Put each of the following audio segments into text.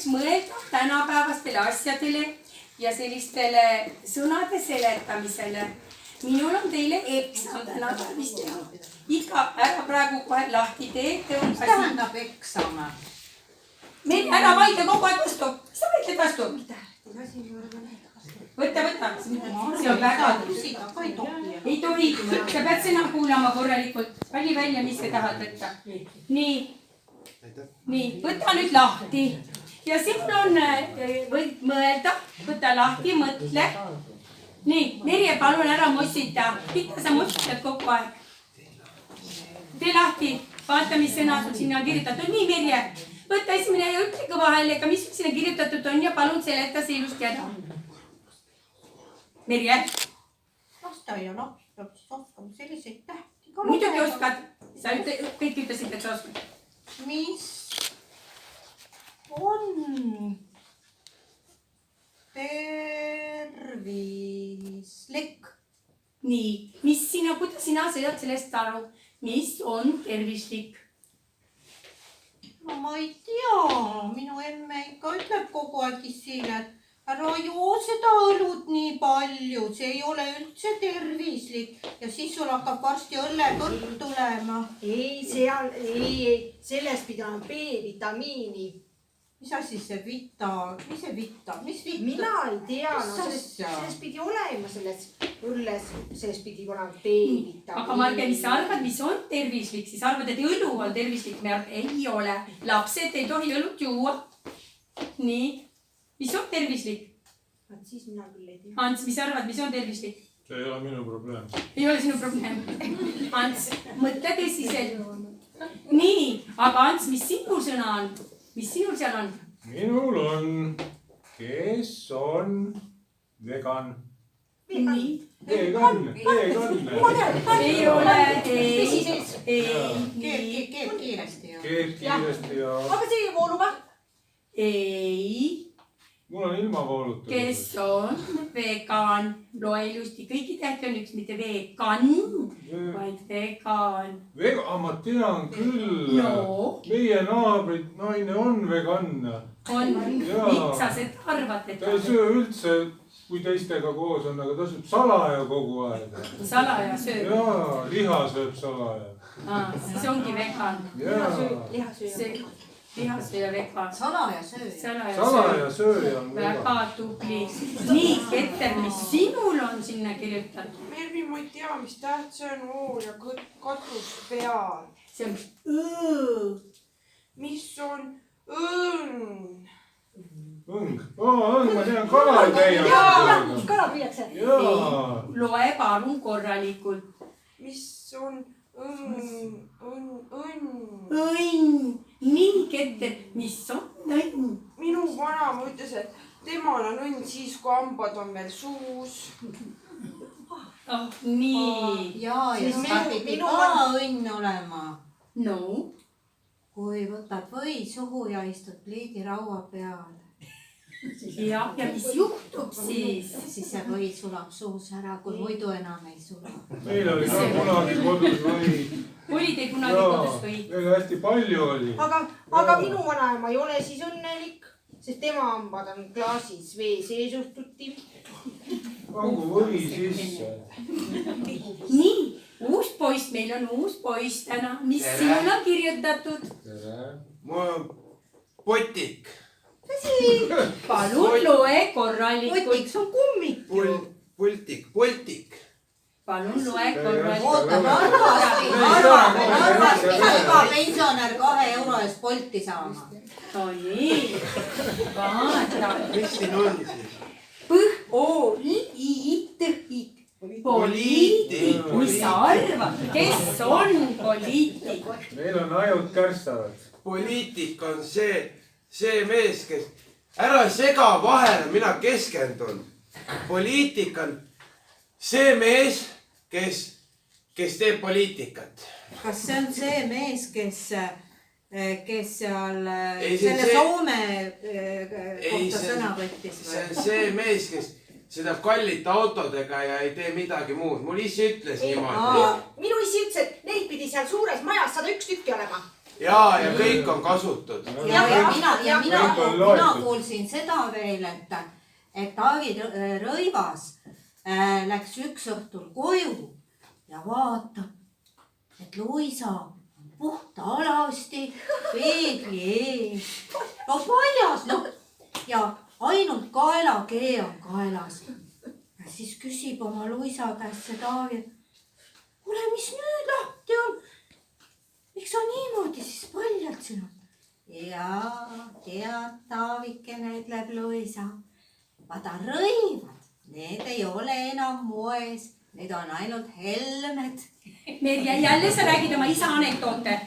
võiks mõelda tänapäevastele asjadele ja sellistele sõnade seletamisele. Minul on teile eksam täna tarvis teha. Iga ära praegu kohe lahti teete. Mis tähendab eksam? Ära vaidle kogu aeg vastu. Mis sa vaidled vastu? Võta. See on väga ei tohi. Sa pead sõna kuulama korralikult. Vali välja, mis sa tahad võtta. Nii, võta nüüd lahti. Ja siin on võid mõelda. Võta lahti, mõtle. Nii, Merje, palun ära mossita. Mida sa mossitad kogu aeg? Tee lahti. Vaata, mis sõna sul sinna on kirjutatud. Nii, Merje. Võta esimene ja ütle kõva häälega, mis sinna kirjutatud on ja palun seleta see ilusti ära. Merje. Lasteaia laps peab oskama selliseid tähti. Muidugi oskad. Sa kõik ütlesid, et sa oskad. Mis on tervislik? Nii, kuidas sina saad sellest aru? Mis on tervislik? No ma ei tea, minu emme ikka ütleb kogu aeg siin, et ära joo seda õlut nii palju, see ei ole üldse tervislik ja siis sul hakkab varsti õllekõrk tulema. Ei, selles pidi on B-vitamiini. Mis asi see mis see Mina ei tea, selles pidi olema selles õlles, selles pidi olema B-vitamiini. Aga Marge, mis sa arvad, mis on tervislik? Siis arvad, et õlu on tervislik, ei ole. Lapsed ei tohi õlut juua. Nii, mis on tervislik? Siis mina küll ei tea. Ants, mis arvad, mis on tervislik? See ei ole minu probleem. Ei ole sinu probleem. Ants, mõtle tõsiselt. Nii, aga Ants, mis sinu sõna on? Mis sinul seal on? Minul on, kes on vegan. Nii. Vegan. Ei ole, Keeb kiiresti ju. Keeb kiiresti ja... Aga see ei voolu või? ei. Mul on ilmavoolutus. Kes on vegan? Loe ilusti. Kõigi tähti on üks, mitte vegan, vaid vegan. Ma tean küll. No. Meie naabrid naine on veganna. On. Miks sa seda arvad? Ta ei söö üldse, kui teistega koos on, aga ta sööb salaja kogu aeg. Salaja sööb? Jaa, liha sööb salaja. Siis ongi vegan. Lihasööja. Lihasööja vegan. Salaja sööja. Salaja sööja on vegan. Väga tubli. Nii, Keter, mis sinul on sinna kirjutatud? Mervi, ma ei tea, mis täht see on ool ja katus peal. See on õõ. Mis on õng? Õng, ma tean, kala ei käia. Kala püüakse. Jaa. Loe palun korralikult. Mis on õng? Õnn. Nii, Keter, mis on õnn? Minu vanaema ütles, et temal on õnn siis, kui hambad on veel suus. Nii. Jaa, ja see pidi ka õnn olema. No? Kui võtad või suhu ja istud pliidiraua peale. Ja mis juhtub siis? Siis see või sulab suus ära, kui muidu enam ei sula. Meil oli ka kunagi kodus või. Oli teil kunagi kodus või? Meil hästi palju oli. Aga minu vanaema ei ole siis õnnelik, sest tema hambad on klaasis vee sees ustuti. Pangu või sisse. Nii, uus poiss, meil on uus poiss täna. Mis sinul on kirjutatud? Tere. Mul on potik. Palun loe korralikult. Potik, see on kummik ju. Poltik. Palun loe korralikult. Oota, Narvas pidi iga pensionär 2 euro eest polti saama. No nii. Vaata. Mis siin on siis? Poliitik. Mis sa arvad? Kes on poliitik? Meil on ajud kärstavad. Poliitik on see mees, kes... Ära sega vahele, mina keskendun. Poliitik on see mees, kes teeb poliitikat. Kas see on see mees, kes seal selle see- Soome kohta sõna võttis See või? on see mees, kes sõidab kallite autodega ja ei tee midagi muud. Mul ise ütles niimoodi. Minu isi ütles, et neid pidi seal suures majas 101 tükki olema. ja kõik on kasutud . mina kuulsin seda veel, et Taavi Rõivas läks üks õhtul koju ja vaatab, et Luisa on puhta alasti peegli ees . no paljas , noh ja ainult kaelakee on kaelas . ja siis küsib oma Luisa käest see Taavi , kuule , mis nüüd lahti on ? miks sa niimoodi siis paljalt siin on ? jaa , tead , Taavikene , ütleb Luisa . vaata rõivad , need ei ole enam moes , need on ainult helmed . Merje , jälle sa räägid oma isa anekdoote .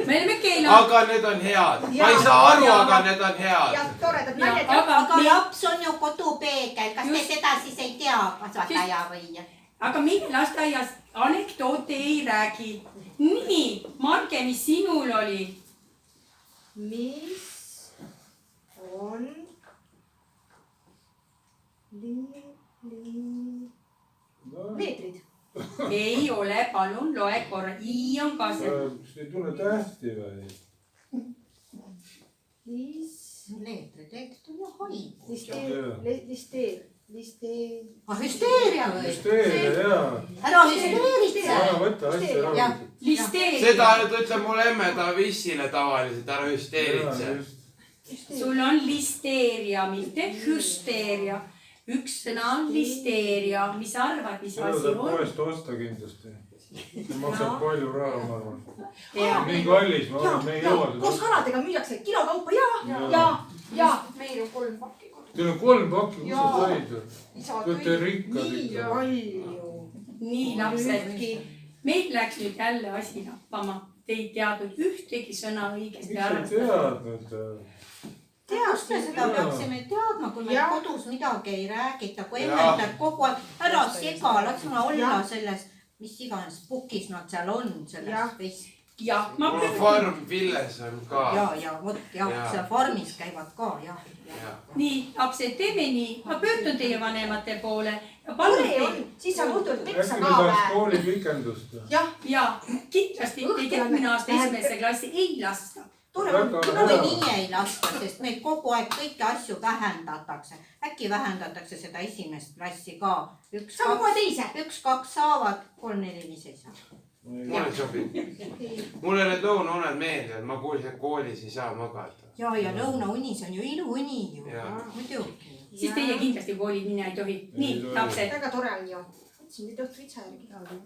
me oleme keelanud . aga need on head . ma ei saa aru , aga need on head . ja toredad naljad . aga laps on ju kodupeegel , kas te seda siis ei tea , kasvataja või ? aga meie lasteaias anekdoote ei räägi . nii , Marge , mis sinul oli ? mis on leetrid ? ei ole , palun loe korra , I on ka see . kas ei tule tähti või ? leetritekst on ju haigus . hüsteeria või ? hüsteeria , jaa . ära hüsteeritse . ära võta asja ära . listeeria . seda nüüd ütleb mul emme Davissile tavaliselt , ära hüsteeritse . sul on listeeria , mitte hüsteeria . üks sõna on listeeria , mis sa arvad , mis seda asi saab on ? poest osta kindlasti . see maksab palju raha , ma arvan . ja , nii kallis , ma arvan , et me ei jõua koos seda . kanadega müüakse kilokaupa ja meil on 3 pakki kodus . Teil on 3 pakki , kus sa said ? isa Te olete rikkad ikka . palju . nii lapsed , meil läks nüüd jälle asi lappama . Te ei teadnud ühtegi sõna õigesti miks sa ei arvestada . teadnud ? kust me seda peaksime teadma , kui meil Jah. kodus midagi ei räägita , kui emme Jah. ütleb kogu aeg ära sega , las ma olla selles , mis iganes pukis nad seal on , Jah. selles vist . jah , ma mul on farm Villes on ka . ja vot jah Jaa. , seal farmis käivad ka jah . nii , lapsed , teeme nii , ma pöördun teie vanemate poole ja palun tore on teil , siis saab õhtul peksa äkki me ka tahaks vähe . koolipikendust ? jah , ja kindlasti teid järgmine aasta esimesse klassi ei lasta . tore on . või nii ei lasta , sest meil kogu aeg kõiki asju vähendatakse . äkki vähendatakse seda esimest klassi ka . saame kohe teise . 1-2 saavad , 3-4-5 ei saa . mulle sobib . mulle need lõunauned meeldivad , ma kuulsin , et koolis ei saa magada . ja lõunaunis on ju iluuni ju Jaa. , muidugi . siis teie kindlasti kooli minna ei tohi . nii , lapsed , väga tore on ju . mõtlesin nüüd õhtul itse järgi ka .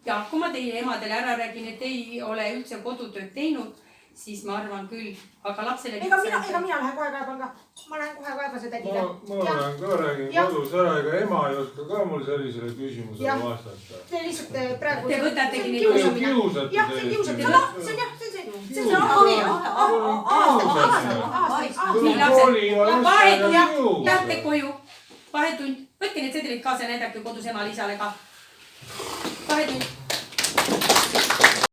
ja kui ma teie emadele ära räägin , et ei ole üldse kodutööd teinud , siis ma arvan küll , aga lapsele . ega mina lähen kohe kaeban ka . ma lähen kohe kaeban seda tädile . ma lähen ka räägin Jah. kodus ära , ega ema ei oska ka mul sellisele küsimusele Jah. vastata . Te lihtsalt praegu . Te võtategi neid kiusamine . kiusate jah , see on kiusamine . täiesti. see on jah , see on See on Nii, lapsed, vahetund , kius . lähte koju , vahetund , võtke need sedelid kaasa ja näidake kodus emale-isale ka . vahetund